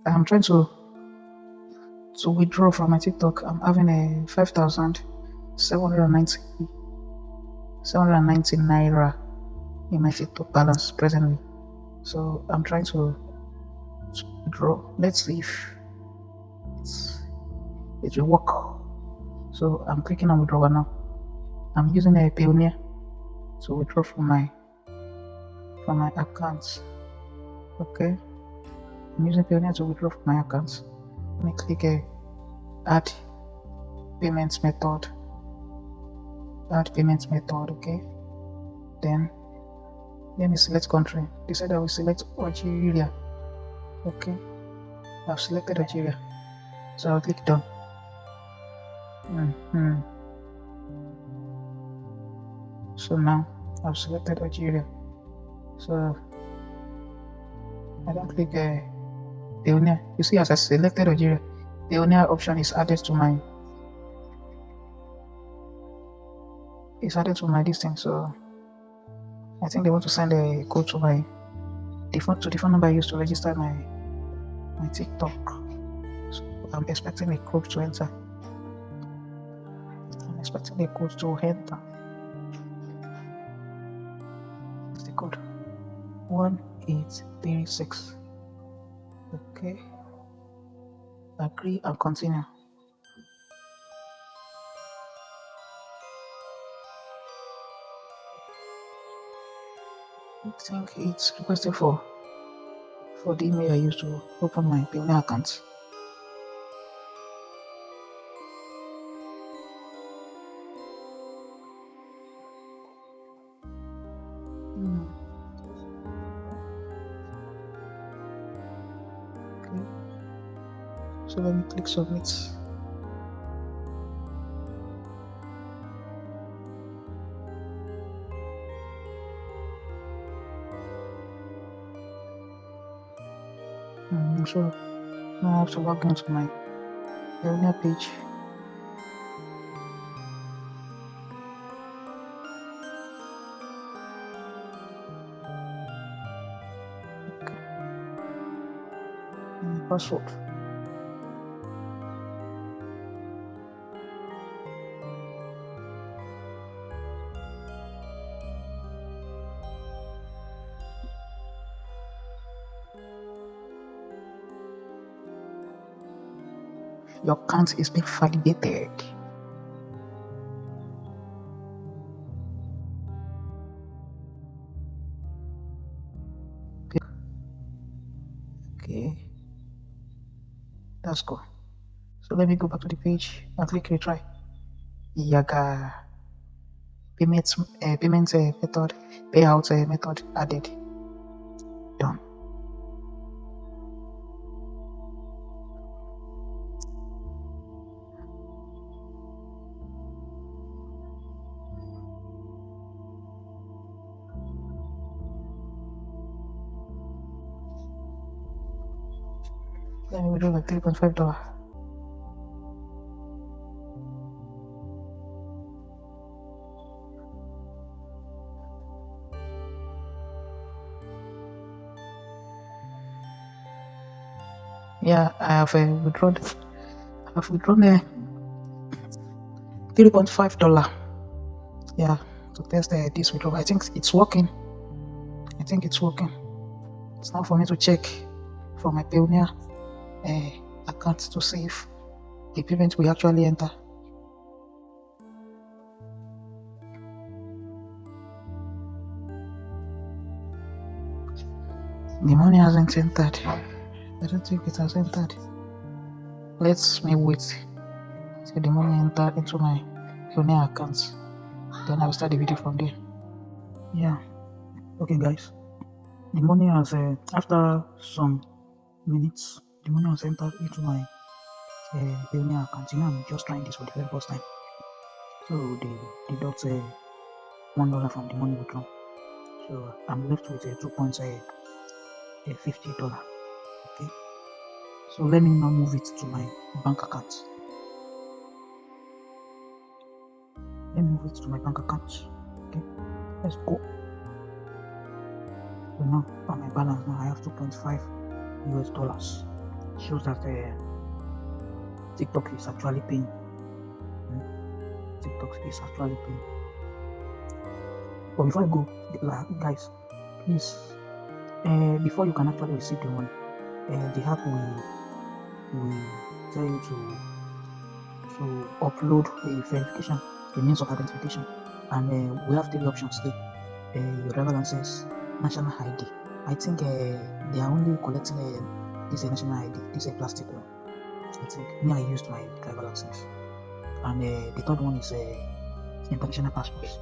I'm trying to withdraw from my TikTok. I'm having a 5,790 naira in my TikTok balance presently. So I'm trying to withdraw. Let's see if it will work. So I'm clicking on withdrawal now. I'm using a Payoneer to withdraw from my accounts. Okay, I'm using Payoneer to withdraw from my accounts. Let me click add payment method. Okay, then let me select country. They said I will select Algeria. Okay, I've selected Algeria, so I'll click done. So now I've selected Algeria, so I don't click Payoneer. You see, as I selected Algeria, Payoneer option is added to my this thing. So I think they want to send a code to my the phone number I used to register my TikTok. So I'm expecting a code to enter. It's the code 1836. Okay, agree and continue. I think it's requested for the email I used to open my Payoneer account. Okay, so let me click submit. So now I have to log into my Payoneer page. Okay. Password. Your account is being validated. Okay, that's cool. So let me go back to the page and click retry. Yaga payment method, payout method added. Done. Let me withdraw like $3.5. Yeah, I have withdrawn. I've withdrawn $3.5. Yeah, to test this withdrawal. I think it's working. It's now for me to check for my Payoneer account to see if the payment will actually enter. The money hasn't entered. I don't think it has entered. Let me wait till the money enter into my Payoneer account. Then I'll start the video from there. Yeah. Okay, guys. The money has after some minutes, the money has entered into my Payoneer account. You know, I'm just trying this for the very first time. So they deduct $1 from the money withdrawn. So I'm left with $2.50. Okay. So let me now move it to my bank account. Okay. Let's go. So now on my balance now I have $2.5. shows that TikTok is actually paying. TikTok is actually paying. But before I go, guys, please, before you can actually receive the money, the app will tell you to upload a verification, a means of identification, and we have 3 options there. Your driver license, national ID. I think they are only collecting this national ID. This is a plastic one. I think me, I used my driver license, and the third one is international passports.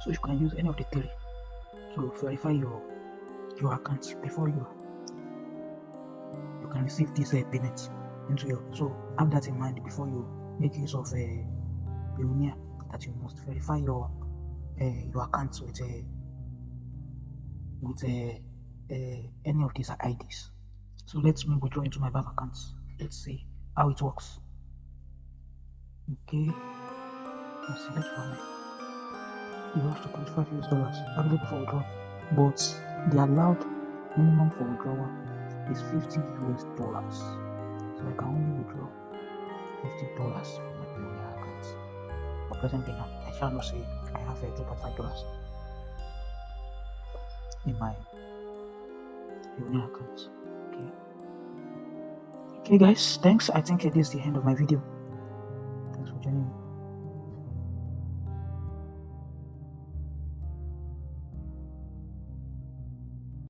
So you can use any of the 3 to verify your account before you can receive this payment into your. So have that in mind before you make use of Payoneer, that you must verify your account with any of these IDs. So let me withdraw into my bank account. Let's see how it works. Okay, let's select for me. You have to put $5 available for withdrawal, but the allowed minimum for withdrawal is $50. So I can only withdraw $50 from my Payoneer account. But presently now, I shall not say I have $2.5 in my Payoneer account. Okay guys, thanks. I think it is the end of my video.